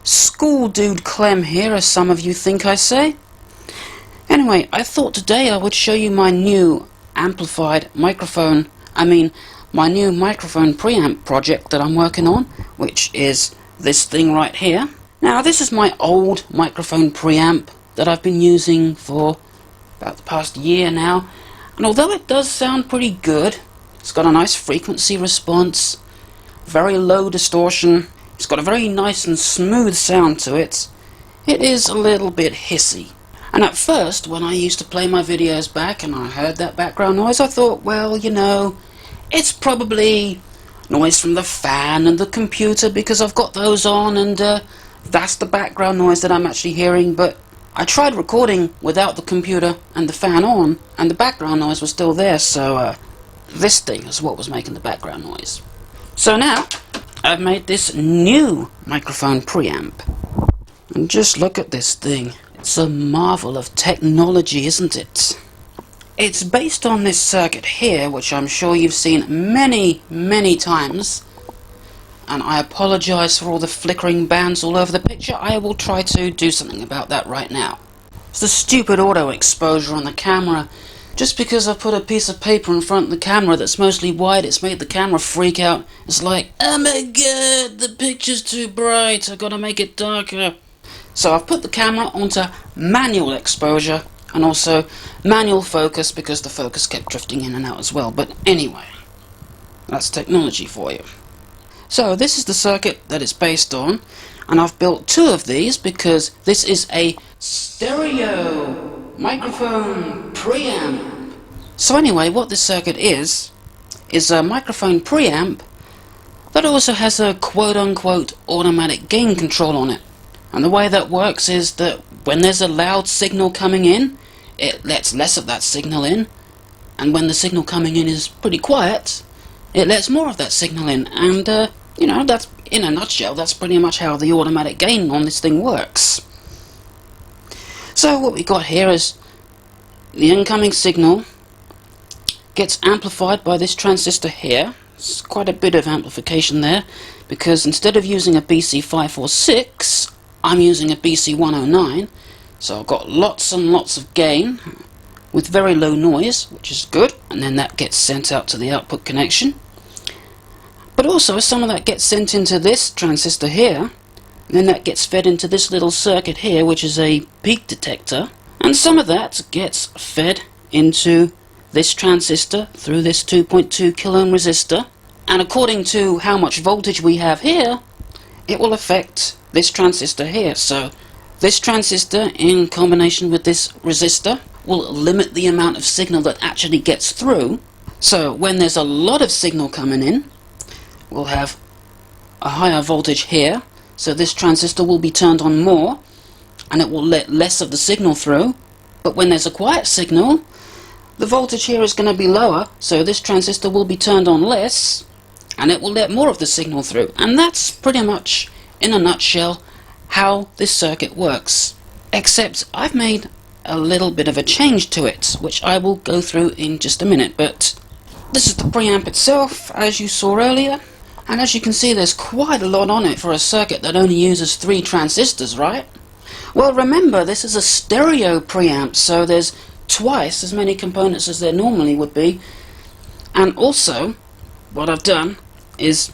School dude Clem here, as some of you think I say. Anyway, I thought today I would show you my new amplified microphone, my new microphone preamp project that I'm working on, which is this thing right here. Now, this is my old microphone preamp that I've been using for about the past year now, and although it does sound pretty good, it's got a nice frequency response, very low distortion, it's got a very nice and smooth sound to it. It is a little bit hissy. And at first, when I used to play my videos back and I heard that background noise, I thought, well, you know, it's probably noise from the fan and the computer because I've got those on, and that's the background noise that I'm actually hearing. But I tried recording without the computer and the fan on, and the background noise was still there, so this thing is what was making the background noise. So now, I've made this new microphone preamp. And just look at this thing. It's a marvel of technology, isn't it? It's based on this circuit here, which I'm sure you've seen many, many times. And I apologize for all the flickering bands all over the picture. I will try to do something about that right now. It's the stupid auto exposure on the camera. Just because I put a piece of paper in front of the camera that's mostly white, it's made the camera freak out. It's like, oh my god, the picture's too bright, I've got to make it darker. So I've put the camera onto manual exposure and also manual focus because the focus kept drifting in and out as well. But anyway, that's technology for you. So this is the circuit that it's based on, and I've built two of these because this is a stereo microphone preamp. So anyway, what this circuit is a microphone preamp that also has a quote-unquote automatic gain control on it. And the way that works is that when there's a loud signal coming in, it lets less of that signal in, and when the signal coming in is pretty quiet, it lets more of that signal in. And you know, that's, in a nutshell, that's pretty much how the automatic gain on this thing works. So what we got here is the incoming signal gets amplified by this transistor here. It's quite a bit of amplification there, because instead of using a BC546, I'm using a BC109, so I've got lots and lots of gain with very low noise, which is good, and then that gets sent out to the output connection. But also some of that gets sent into this transistor here, and then that gets fed into this little circuit here, which is a peak detector, and some of that gets fed into this transistor through this 2.2 kilo ohm resistor, and according to how much voltage we have here, it will affect this transistor here. So this transistor in combination with this resistor will limit the amount of signal that actually gets through. So when there's a lot of signal coming in, we'll have a higher voltage here, so this transistor will be turned on more and it will let less of the signal through. But when there's a quiet signal, the voltage here is going to be lower, so this transistor will be turned on less and it will let more of the signal through. And that's pretty much, in a nutshell, how this circuit works. Except I've made a little bit of a change to it, which I will go through in just a minute. But this is the preamp itself, as you saw earlier. And as you can see, there's quite a lot on it for a circuit that only uses 3 transistors, right? Well, remember, this is a stereo preamp, so there's twice as many components as there normally would be. And also, what I've done is,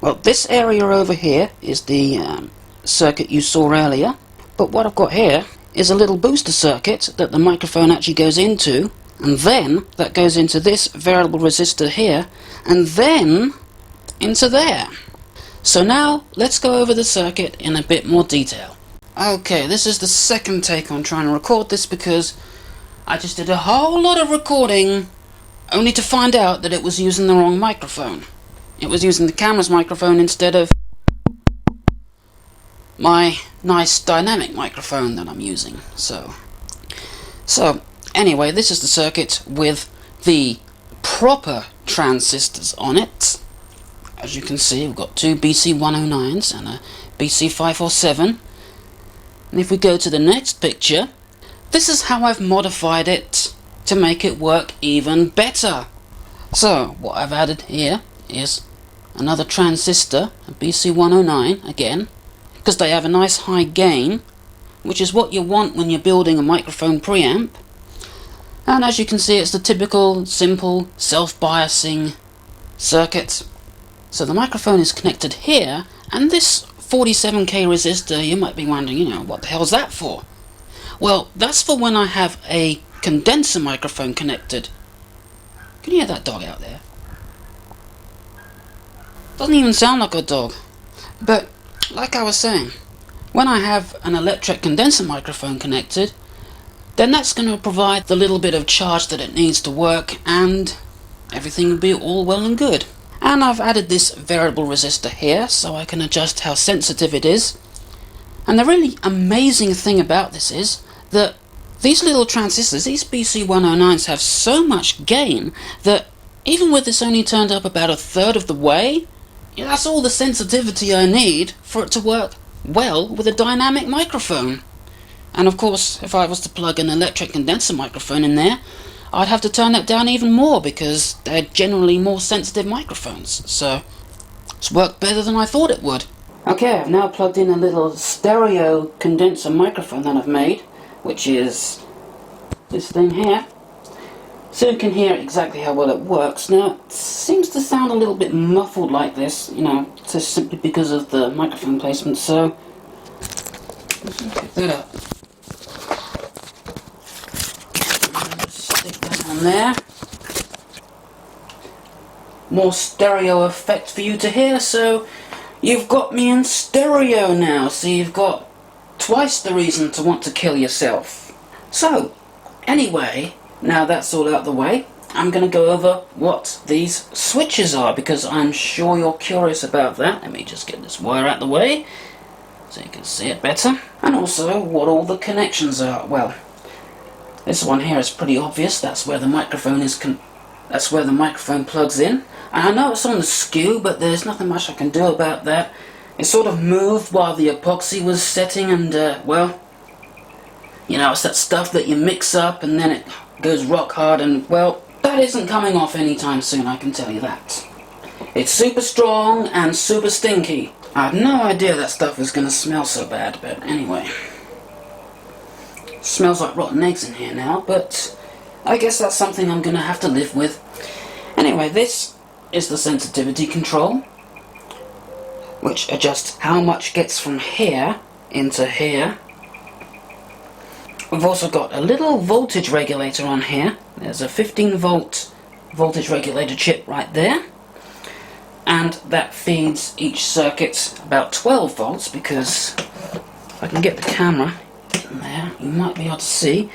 well, this area over here is the circuit you saw earlier, but what I've got here is a little booster circuit that the microphone actually goes into, and then that goes into this variable resistor here, and then into there. So now let's go over the circuit in a bit more detail. Okay, this is the second take on trying to record this because I just did a whole lot of recording only to find out that it was using the wrong microphone. It was using the camera's microphone instead of my nice dynamic microphone that I'm using. So anyway, this is the circuit with the proper transistors on it. As you can see, we've got 2 BC109s and a BC547. And if we go to the next picture, this is how I've modified it to make it work even better. So what I've added here is another transistor, a BC109 again, because they have a nice high gain, which is what you want when you're building a microphone preamp. And as you can see, it's the typical simple self-biasing circuit. So the microphone is connected here, and this 47k resistor, you might be wondering, what the hell's that for? Well, that's for when I have a condenser microphone connected. Can you hear that dog out there? Doesn't even sound like a dog. But like I was saying, when I have an electric condenser microphone connected, then that's going to provide the little bit of charge that it needs to work, and everything will be all well and good. And I've added this variable resistor here so I can adjust how sensitive it is. And the really amazing thing about this is that these little transistors, these BC109s, have so much gain that even with this only turned up about a third of the way, that's all the sensitivity I need for it to work well with a dynamic microphone. And of course, if I was to plug an electric condenser microphone in there, I'd have to turn that down even more because they're generally more sensitive microphones. So it's worked better than I thought it would. Okay, I've now plugged in a little stereo condenser microphone that I've made, which is this thing here. So you can hear exactly how well it works. Now, it seems to sound a little bit muffled like this, just simply because of the microphone placement, so let's pick that up. Stick that on there. More stereo effect for you to hear, so you've got me in stereo now, so you've got twice the reason to want to kill yourself. So, anyway, now that's all out the way, I'm going to go over what these switches are, because I'm sure you're curious about that. Let me just get this wire out the way so you can see it better. And also what all the connections are. Well, this one here is pretty obvious. That's where the microphone that's where the microphone plugs in. And I know it's on the skew, but there's nothing much I can do about that. It sort of moved while the epoxy was setting, and well, it's that stuff that you mix up and then it goes rock hard, and well, that isn't coming off anytime soon, I can tell you that. It's super strong and super stinky. I had no idea that stuff was going to smell so bad, but anyway. Smells like rotten eggs in here now, but I guess that's something I'm going to have to live with. Anyway, this is the sensitivity control, which adjusts how much gets from here into here. We've also got a little voltage regulator on here. There's a 15 volt voltage regulator chip right there, and that feeds each circuit about 12 volts, because if I can get the camera in there, you might be able to see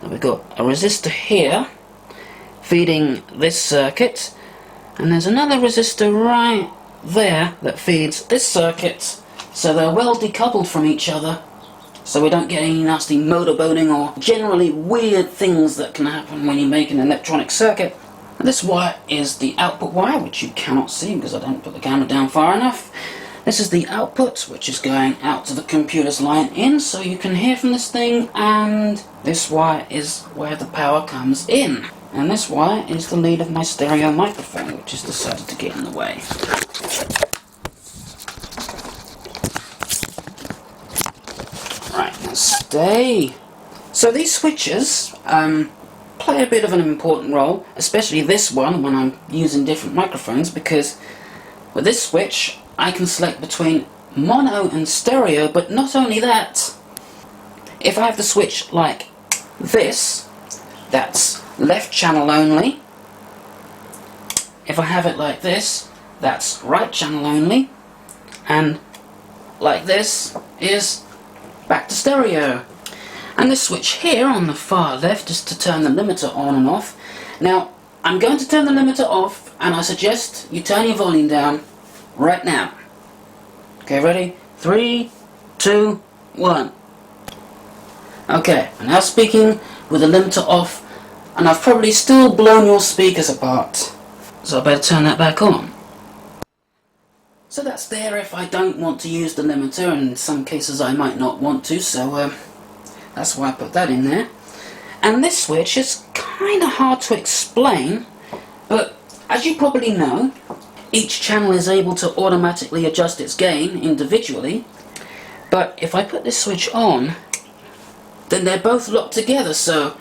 that we've got a resistor here feeding this circuit, and there's another resistor right there that feeds this circuit, so they're well decoupled from each other, so we don't get any nasty motorboating or generally weird things that can happen when you make an electronic circuit. This wire is the output wire, which you cannot see because I don't put the camera down far enough. This is the output, which is going out to the computer's line in, so you can hear from this thing, and this wire is where the power comes in. And this wire is the lead of my stereo microphone, which has decided to get in the way. Right, now stay. So these switches play a bit of an important role, especially this one when I'm using different microphones, because with this switch I can select between mono and stereo, but not only that. If I have the switch like this, that's left channel only. If I have it like this, that's right channel only, and like this is back to stereo. And this switch here on the far left is to turn the limiter on and off. Now, I'm going to turn the limiter off, and I suggest you turn your volume down right now. Okay, ready? 3, 2, 1. Okay, I'm now speaking with the limiter off, and I've probably still blown your speakers apart, so I better turn that back on. So that's there if I don't want to use the limiter, and in some cases I might not want to, so that's why I put that in there. And this switch is kind of hard to explain, but as you probably know, each channel is able to automatically adjust its gain individually, But if I put this switch on, then they're both locked together, so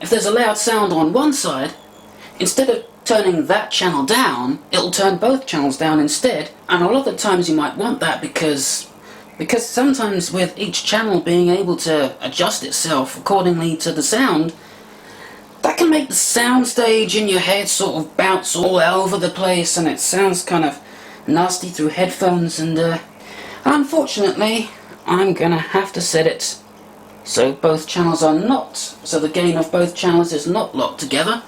if there's a loud sound on one side, instead of turning that channel down, it'll turn both channels down instead. And a lot of the times you might want that because sometimes with each channel being able to adjust itself accordingly to the sound, that can make the sound stage in your head sort of bounce all over the place, and it sounds kind of nasty through headphones. And unfortunately, I'm gonna have to set it so both channels are not, so the gain of both channels is not locked together,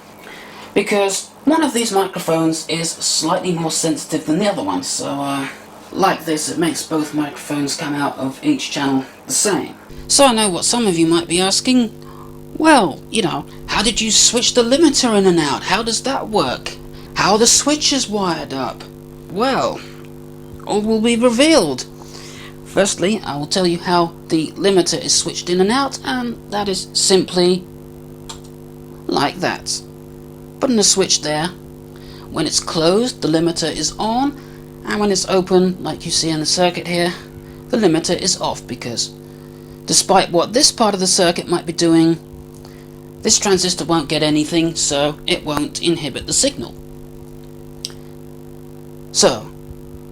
because one of these microphones is slightly more sensitive than the other one. So like this, it makes both microphones come out of each channel the same. So I know what some of you might be asking. Well, you know, how did you switch the limiter in and out? How does that work? How are the switches wired up? Well, all will be revealed. Firstly, I will tell you how the limiter is switched in and out, and that is simply like that. Putting a switch there. When it's closed, the limiter is on, and when it's open, like you see in the circuit here, the limiter is off, because despite what this part of the circuit might be doing, this transistor won't get anything, so it won't inhibit the signal. So,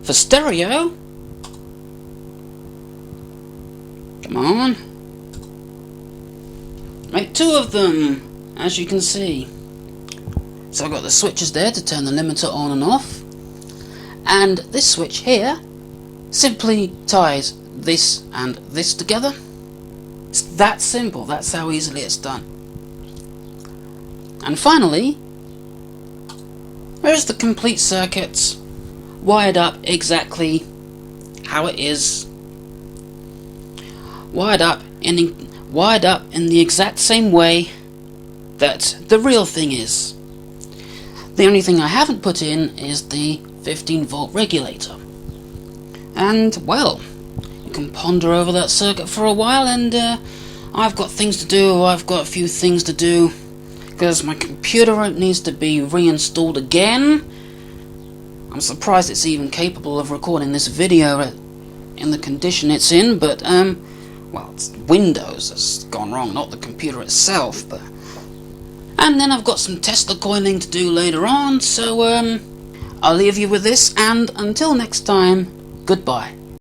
for stereo, come on, make two of them, as you can see. So I've got the switches there to turn the limiter on and off, and this switch here simply ties this and this together. It's that simple, that's how easily it's done. And finally, there's the complete circuit, wired up exactly how it is, wired up in the exact same way that the real thing is. The only thing I haven't put in is the 15-volt regulator. And, well, you can ponder over that circuit for a while, and I've got things to do. I've got a few things to do, because my computer needs to be reinstalled again. I'm surprised it's even capable of recording this video in the condition it's in, but, well, it's Windows that's gone wrong, not the computer itself. But and then I've got some Tesla coiling to do later on, so I'll leave you with this, and until next time, goodbye.